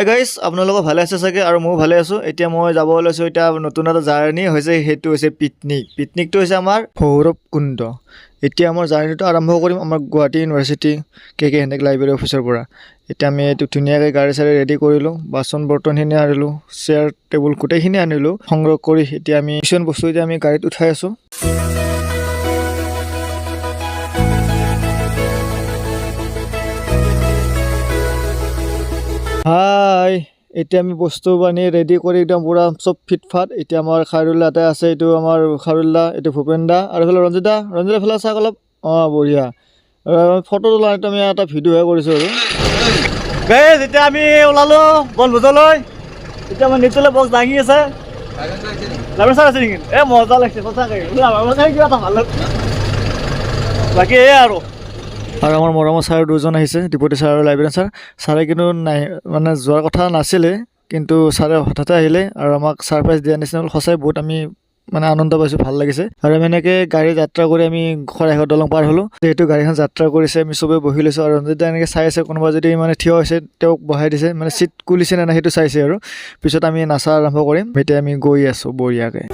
Hi guys, আপোনালোকক ভালে আছে চাগে আৰু ময়ো ভালে আছোঁ। এতিয়া মই যাব ওলাইছোঁ এতিয়া নতুন এটা জাৰ্ণি হৈছে, সেইটো হৈছে পিকনিকটো হৈছে আমাৰ ভৈৰৱকুণ্ড। এতিয়া আমাৰ জাৰ্ণিটো আৰম্ভ কৰিম আমাৰ গুৱাহাটী ইউনিভাৰ্চিটি কে হেণ্ডেক লাইব্ৰেৰী অফিচৰ পৰা। এতিয়া আমি এইটো ধুনীয়াকৈ গাড়ী চাড়ী ৰেডি কৰিলোঁ, বাচন বৰ্তনখিনি আনিলোঁ, চেয়াৰ টেবুল গোটেইখিনি আনিলোঁ সংগ্ৰহ কৰি। এতিয়া আমি কিছুমান বস্তু এতিয়া আমি গাড়ীত উঠাই আছোঁ। হাই, এতিয়া আমি বস্তু বানি ৰেডি কৰি একদম পূৰা চব ফিটফাট। এতিয়া আমাৰ খাৰুল্লা এটা আছে, এইটো আমাৰ খাৰুল্লা, এইটো ভূপেন দা আৰু এইফালে ৰঞ্জিতা ফালে চাওক অলপ। অঁ বঢ়িয়া। ফটো তোলা এইটো আমি এটা ভিডিঅ'হে কৰিছোঁ আৰু গাইজ। এতিয়া আমি ওলালোঁ বনভোজলৈ। এতিয়া আমাৰ নিচলে বক্স দাঙি আছে, লাইব্ৰেৰী চাৰ আছে নেকি? এই মজা লাগিছে সঁচাকৈ, কিবা এটা ভাল লাগে। বাকী এয়াই আৰু আমাৰ মৰমৰ ছাৰ দুজন আহিছে, ডিপুটি ছাৰ আৰু লাইব্ৰেৰী ছাৰে কিন্তু নাই মানে যোৱাৰ কথা নাছিলে, কিন্তু ছাৰে হঠাতে আহিলে আৰু আমাক ছাৰপ্ৰাইজ দিয়া নিচিনা হ'ল। সঁচাই বহুত আমি মানে আনন্দ পাইছোঁ, ভাল লাগিছে। আৰু আমি এনেকৈ গাড়ী যাত্ৰা কৰি আমি শৰাইঘাট দলং পাৰ হ'লোঁ। যিহেতু গাড়ীখন যাত্ৰা কৰিছে আমি চবেই বহি লৈছোঁ আৰু যেতিয়া এনেকৈ চাই আছে, কোনোবা যদি মানে থিয় হৈছে তেওঁক বহাই দিছে, মানে চিট কুলিছে নে নাই সেইটো চাইছে আৰু পিছত আমি নাচা আৰম্ভ কৰিম। এতিয়া আমি গৈ আছোঁ বঢ়িয়াকৈ।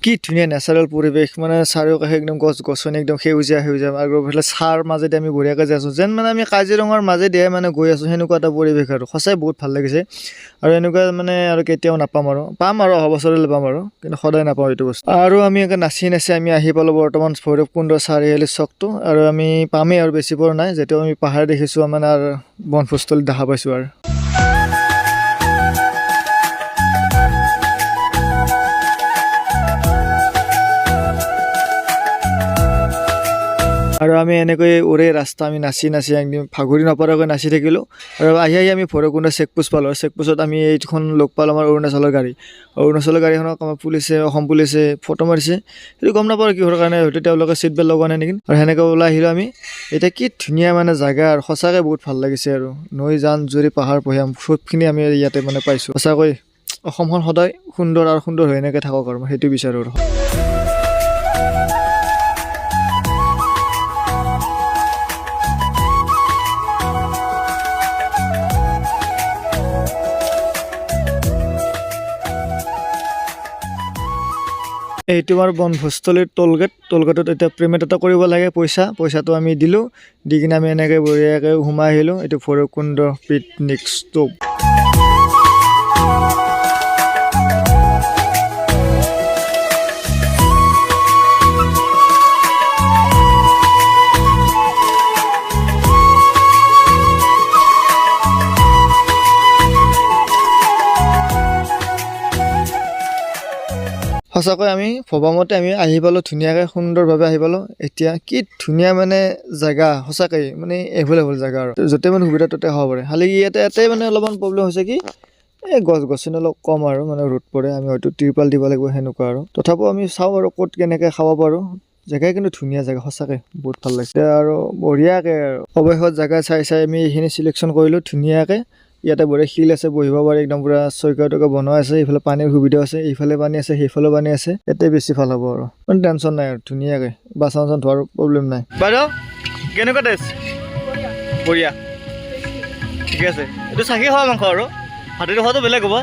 কি ধুনীয়া নেচাৰেল পৰিৱেশ, মানে চাৰিওকাষে একদম গছ গছনি একদম সেউজীয়া আৰু এইফালে চাৰ মাজেদি আমি বঢ়িয়াকৈ যাই আছোঁ, যেন মানে আমি কাজিৰঙাৰ মাজেদিয়ে মানে গৈ আছোঁ, সেনেকুৱা এটা পৰিৱেশ আৰু সঁচাই বহুত ভাল লাগিছে। আৰু এনেকুৱা মানে আৰু কেতিয়াও নাপাম আৰু পাম আৰু অহা বছৰলৈ পাম আৰু, কিন্তু সদায় নাপাওঁ এইটো বস্তু। আৰু আমি এনেকৈ নাচি আমি আহি পালোঁ বৰ্তমান ভৈৰৱকুণ্ড চাৰিআলি চকটো, আৰু আমি পামেই আৰু বেছি পৰ নাই, যিহেতু আমি পাহাৰ দেখিছোঁ মানে আৰু বনভোজস্থলী দেখা পাইছোঁ আৰু আমি এনেকৈ ওৰে ৰাস্তা আমি নাচি একদম ভাগৰি নপৰাকৈ নাচি থাকিলোঁ। আৰু আহি আমি ভৈৰৱকুণ্ড চেকপোষ্ট পালোঁ। চেকপোষ্টত আমি এইখন লগ পালোঁ আমাৰ অৰুণাচলৰ গাড়ীখনক আমাৰ পুলিচে, অসম পুলিচে ফটো মাৰিছে। সেইটো গম নাপাওঁ কিহৰ কাৰণে, হয়তো তেওঁলোকে চিট বেল্ট লগোৱা নাই নেকি। আৰু সেনেকৈ ওলাই আহিলোঁ আমি। এতিয়া কি ধুনীয়া মানে জেগা আৰু সঁচাকৈ বহুত ভাল লাগিছে আৰু নৈ জান জুৰি পাহাৰ ভৈয়াম চবখিনি আমি ইয়াতে মানে পাইছোঁ। সঁচাকৈ অসমখন সদায় সুন্দৰ আৰু সুন্দৰ হৈ এনেকৈ থাকক আৰু মই সেইটো বিচাৰোঁ আৰু। এইটো আমাৰ বনভোজস্থলীৰ টোলগেটত এতিয়া পে'মেণ্ট এটা কৰিব লাগে, পইচাটো আমি দিলোঁ, দি কিনে আমি এনেকৈ বঢ়িয়াকৈ সোমাই আহিলোঁ। এইটো ভৈৰৱকুণ্ড পিকনিক ষ্টপ। সঁচাকৈ আমি ভবামতে আমি আহি পালোঁ, ধুনীয়াকৈ সুন্দৰভাৱে আহি পালোঁ। এতিয়া কি ধুনীয়া মানে জেগা, সঁচাকৈ মানে এভেইলেবল জেগা আৰু য'তে মানে সুবিধা ত'তে হ'ব পাৰে। খালি ইয়াতে মানে অলপমান প্ৰব্লেম হৈছে কি, এই গছ গছনি অলপ কম আৰু মানে ৰ'দ পৰে, আমি হয়তো ত্ৰিপাল দিব লাগিব সেনেকুৱা আৰু। তথাপিও আমি চাওঁ আৰু ক'ত কেনেকৈ খাব পাৰোঁ। জেগা কিন্তু ধুনীয়া জেগা, সঁচাকৈ বহুত ভাল লাগিছে আৰু বঢ়িয়াকৈ আৰু অৱশেষত জেগা চাই আমি এইখিনি চিলেকশ্যন কৰিলোঁ ধুনীয়াকৈ। ইয়াতে বঢ়িয়া শিল আছে, বহিব পাৰি, একদম পূৰা চৌকা তৌকা বনোৱা আছে, এইফালে পানীৰ সুবিধা আছে, এইফালে পানী আছে, সেইফালেও পানী আছে। ইয়াতে বেছি ভাল হ'ব আৰু মানে টেনশ্যন নাই আৰু ধুনীয়াকৈ বাচন ধোৱাৰ প্ৰব্লেম নাই। বাইদেউ কেনেকুৱা টেষ্ট? বঢ়িয়া, ঠিকে আছে। এইটো চাকি খোৱা মাংস আৰু হাতেদি খোৱাটো বেলেগ হ'ব।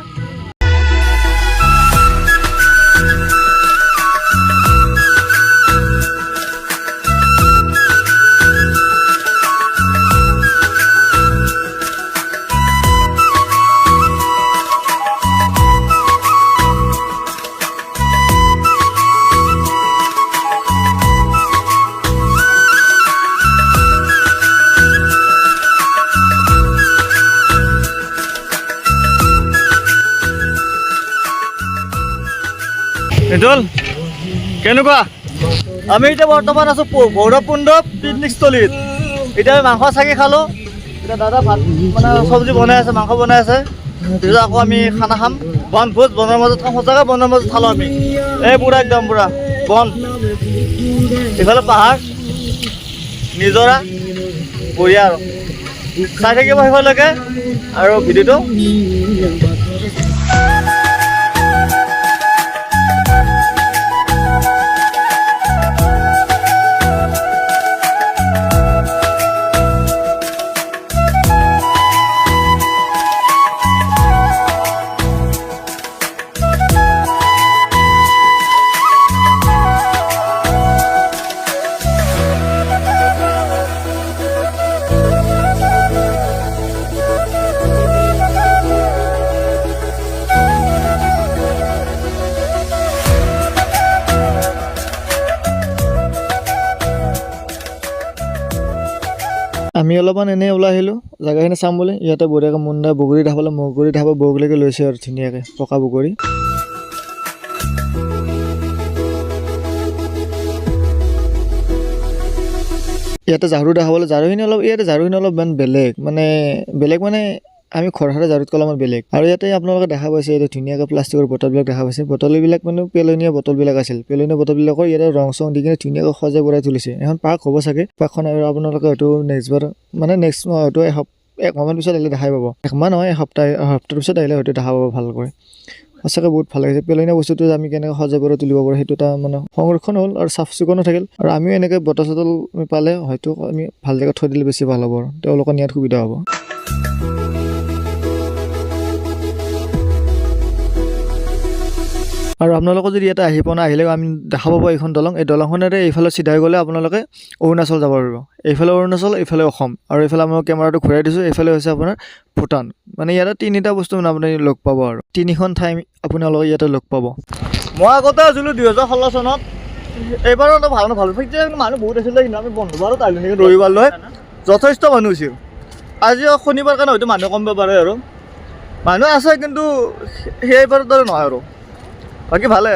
নিতুল কেনেকুৱা? আমি এতিয়া বৰ্তমান আছোঁ ভৈৰৱকুণ্ড পিকনিক স্থলীত। এতিয়া আমি মাংস চাকি খালোঁ। এতিয়া দাদা ভাত মানে চব্জি বনাই আছে, মাংস বনাই আছে। তাৰপিছত আকৌ আমি খানা খাম। বনভোজ বনৰ মাজত খাম, সঁচাকৈ বনৰ মাজত খালোঁ আমি। এই পুৰা একদম পুৰা বন, ইফালে পাহাৰ, নিজৰা, বঢ়িয়া আৰু চাই থাকিব সেইফালৈকে আৰু ভিডিঅ'টো। আমি অলপমান এনেই ওলাই আহিলোঁ জেগাখিনি চাম বুলি। ইয়াতে বঢ়িয়াকৈ মুন্দা বগৰী ধাবালৈ মগুৰি ধাবা বগলীকে লৈছে আৰু ধুনীয়াকৈ পকা বগৰী। ইয়াতে ঝাৰু দেখাবলৈ ঝাৰুখিনি অলপ বেলেগ মানে আমি ঘৰতে ঝাৰুত ক'লে আমাৰ বেলেগ। আৰু ইয়াতে আপোনালোকে দেখা পাইছে ইয়াতে ধুনীয়াকৈ প্লাষ্টিকৰ বটলবিলাক দেখা পাইছে। বটলবিলাক মানে পেলনীয়া বটলবিলাক আছিল। পেলনীয়া বটলবিলাকৰ ইয়াতে ৰং চং দি কিনে ধুনীয়াকৈ সজাই পৰাই তুলিছে। এখন পাৰ্ক হ'ব চাগে। পাৰ্কখন আৰু আপোনালোকে হয়তো নেক্সট হয়তো একমাহমান পিছত আহিলে দেখাই পাব। একমাহ নহয়, এসপ্তাহৰ পিছত আহিলে হয়তো দেখা পাব ভালকৈ। সঁচাকৈ বহুত ভাল লাগিছে। পেলনীয়া বস্তুটো আমি কেনেকৈ সজাই পৰাই তুলিব পাৰোঁ সেইটো এটা মানে সংৰক্ষণ হ'ল আৰু চাফ চিকুণো থাকিল। আৰু আমিও এনেকৈ বটল চটল পালে হয়তো আমি ভাল জেগাত থৈ দিলে বেছি ভাল হ'ব আৰু তেওঁলোকৰ নিয়াত সুবিধা হ'ব। আৰু আপোনালোকে যদি ইয়াতে আহি পোৱা নাই, আহিলে আমি দেখা পাব এইখন দলং। এই দলংখনেৰে এইফালে চিধাই গ'লে আপোনালোকে অৰুণাচল যাব পাৰিব। এইফালে অৰুণাচল, এইফালে অসম। আৰু এইফালে মই কেমেৰাটো ঘূৰাই দিছোঁ, এইফালে হৈছে আপোনাৰ ভূটান। মানে ইয়াতে তিনিটা বস্তু মানে আপুনি লগ পাব আৰু তিনিখন ঠাই আপোনালোকে ইয়াতে লগ পাব। মই আগতে আছিলোঁ 2016 চনত। এইবাৰো ভাল মানুহ বহুত আছিলে, কিন্তু আমি বন্ধবাৰত আহিলোঁ নেকি ৰবিবাৰ লৈ। যথেষ্ট মানুহ হৈছিল। আজি শনিবাৰ কাৰণে হয়তো মানুহ কমিব পাৰে আৰু মানুহ আছে, কিন্তু সেইবাৰৰ দৰে নহয় আৰু বাকী ভালে।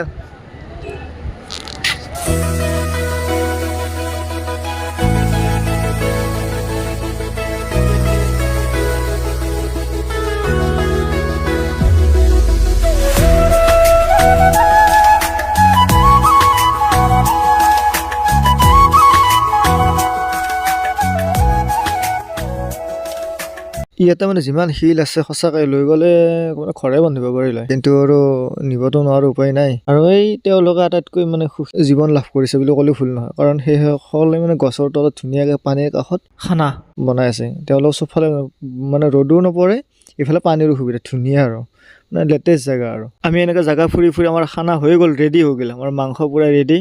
ইয়াতে মানে যিমান শিল আছে সঁচাকৈ লৈ গ'লে মানে ঘৰে বান্ধিব পাৰিলে, কিন্তু আৰু নিবতো নোৱাৰো, উপায় নাই। আৰু এই তেওঁলোকে আটাইতকৈ মানে জীৱন লাভ কৰিছে বুলি ক'লেও ভুল নহয়, কাৰণ সেই সকলে মানে গছৰ তলত ধুনীয়াকৈ পানীৰ কাষত খানা বনাই আছে। তেওঁলোক চবফালে মানে ৰ'দো নপৰে, ইফালে পানীৰো সুবিধা, ধুনীয়া আৰু মানে লেটেষ্ট জেগা। আৰু আমি এনেকৈ জেগা ফুৰি আমাৰ খানা হৈ গ'ল, ৰেডি হৈ গ'ল। আমাৰ মাংস পূৰা ৰেডি,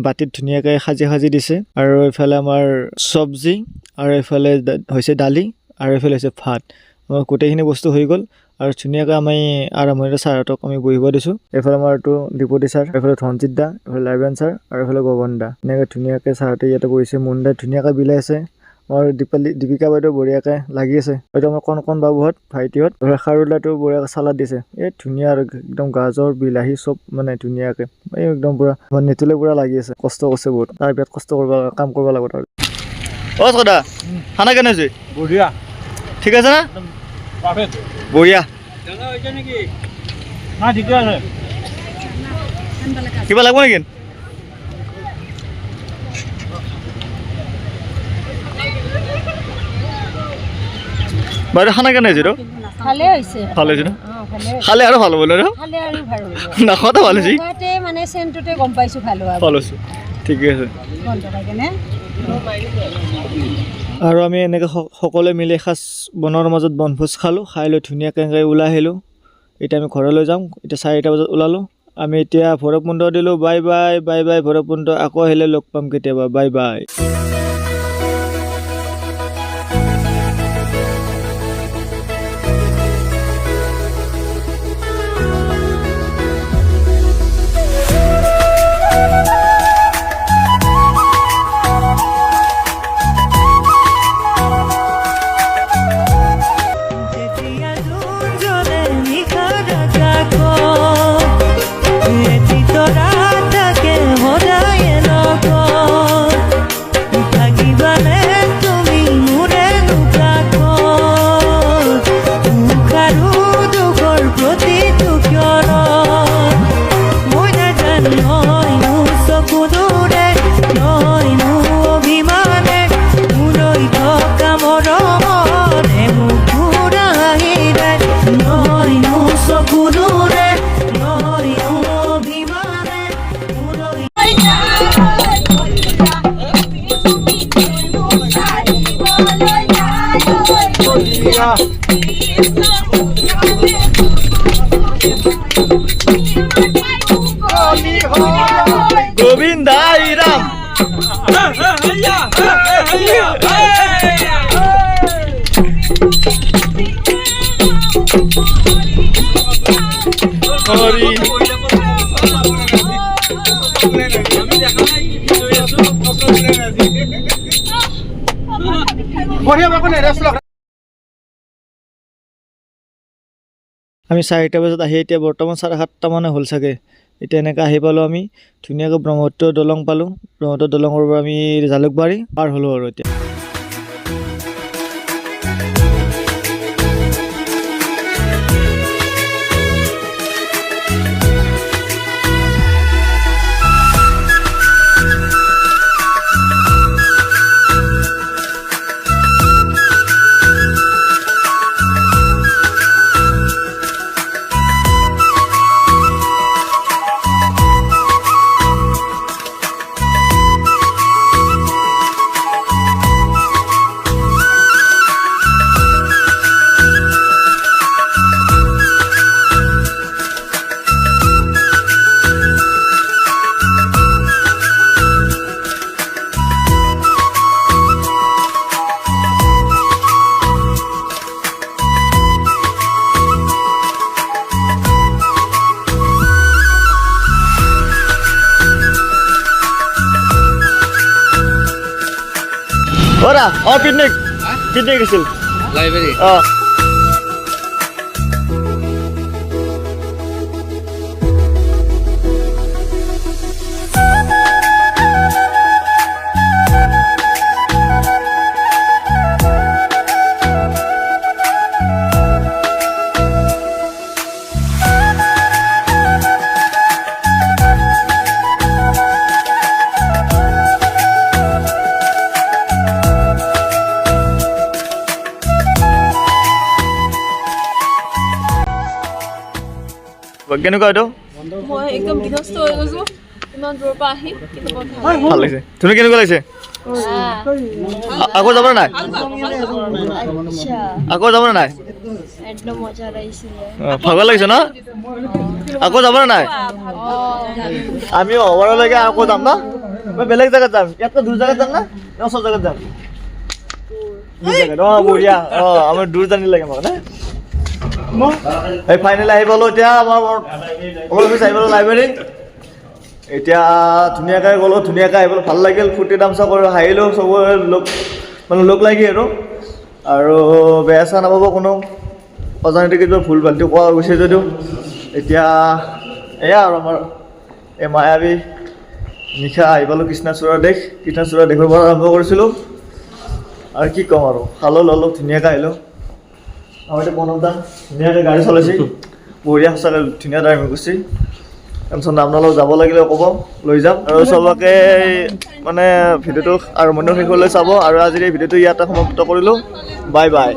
বাতিত ধুনীয়াকৈ সাজি দিছে। আৰু এইফালে আমাৰ চব্জি, আৰু এইফালে হৈছে দালি, আৰু এইফালে হৈছে ভাত। আমাৰ গোটেইখিনি বস্তু হৈ গ'ল। আৰু ধুনীয়াকৈ আমি আৰম্ভণিতে ছাৰহঁতক আমি বহিব দিছোঁ। এইফালে আমাৰতো দীপতি ছাৰ, এইফালে ধনজিৎ দা, এইফালে লাইব্ৰেন ছাৰ, আৰু এইফালে গগন দা। এনেকৈ ধুনীয়াকৈ ছাৰহঁতে ইয়াতে বহিছে। মুণ্ডাই ধুনীয়াকৈ বিলাই আছে। আমাৰ দীপিকা বাইদেউ বঢ়িয়াকৈ লাগি আছে। হয়তো আমাৰ কণ বাবুহঁত, ভাইটিহঁত, খাৰুলাটো বঢ়িয়াকৈ চালাড দিছে। এই ধুনীয়া আৰু একদম গাজৰ বিলাহী চব মানে ধুনীয়াকৈ এই একদম পুৰা আমাৰ নেতুলে পুৰা লাগি আছে। কষ্ট কৰিছে বহুত, তাৰ বিৰাট কষ্ট কাম কৰিব লাগিব তাৰ। অ' দাদা, খানা কেনে হৈছে? বঢ়িয়া, ঠিক আছে না? বঢ়িয়া, কিবা লাগিব নেকি? বাইদেউ খানা কেনে হৈছে? ভালে হৈছে, ভালে হৈছে ন? খালে আৰু ভাল হ'ব ন? নাখাওঁতে ভাল হৈছে, মানে চেণ্টতে গম পাইছোঁ ভাল হোৱা। ভাল হৈছে, ঠিকে আছে। আৰু আমি এনেকৈ সকলোৱে মিলি এসাঁজ বনৰ মাজত বনভোজ খালোঁ, খাই লৈ ধুনীয়াকৈ এনেকৈ ওলাই আহিলোঁ। এতিয়া আমি ঘৰলৈ যাম। এতিয়া 4টা বজাত ওলালোঁ। আমি এতিয়া ভৈৰৱকুণ্ড দিলোঁ। Bye bye bye bye Bhairabkunda. আকৌ আহিলে লগ পাম কেতিয়াবা। Bye bye. গোবিন্দা ৰাম হৰি আমি 4টা বজাত আহি এতিয়া বৰ্তমান 7:30 মানে হ'ল চাগে। এতিয়া এনেকৈ আহি পালোঁ আমি ধুনীয়াকৈ ব্ৰহ্মপুত্ৰ দলং পালোঁ। ব্ৰহ্মপুত্ৰ দলঙৰ পৰা আমি জালুকবাৰী পাৰ হ'লোঁ আৰু এতিয়া। Ora, picnic disil. Library. কেনেকুৱা এইটো মই একদম বিধ্বস্ত হৈ গৈছো ইমান দূৰৰ পৰা আহি কিন্তু বহুত ভাল লাগিছে। তুমি কেনেকুৱা লাগিছে? আকৌ যাব নাই? আকৌ যাব নাই? একদম মজা লাগিছে। ভাগৰ লাগিছে ন? আকৌ যাব নাই? আমি অভাৰলৈকে আকৌ যাম ন? মই বেলেগ জেগাত যাম। ইয়াতকৈ দূৰ জেগাত যাম না ওচৰ জেগাত যাম? দূৰ জেগাত বঢ়িয়া। আমাৰ দূৰ জানি লাগে মোক না। এই ফাইনেলি আহি পালোঁ এতিয়া আমাৰ অফিচ আহি পালোঁ লাইব্ৰেৰী। এতিয়া ধুনীয়াকৈ গ'লোঁ, ধুনীয়াকৈ আহি পালোঁ, ভাল লাগিল, ফূৰ্তি তামচা কৰি হাঁহিলোঁ, চবৰে লগ লাগি আৰু বেয়া চেয়া নাপাব কোনো। অজানিতে কিবা ভুল ভ্ৰান্তি কোৱা গৈছে যদিও এতিয়া এয়া আৰু আমাৰ এই মায়াবী নিশা আহি পালোঁ কৃষ্ণচূড়া দেশ। কৃষ্ণচূড়া দেশৰ পৰা আৰম্ভ কৰিছিলোঁ আৰু কি ক'ম আৰু খালোঁ ল'লোঁ ধুনীয়াকৈ আহিলোঁ। আমাৰ এতিয়া প্ৰণৱদা ধুনীয়াকৈ গাড়ী চলাইছে, বঢ়িয়া সঁচাকৈ ধুনীয়া ড্ৰাইভিং কৰিছে। টেনশ্যন নাই, আপোনালোক যাব লাগিলে ক'ব, লৈ যাম। আৰু চবকে মানে ভিডিঅ'টো আৰম্ভণিৰ শেষলৈ চাব। আৰু আজিৰ এই ভিডিঅ'টো ইয়াতে সমাপ্ত কৰিলোঁ। Bye bye.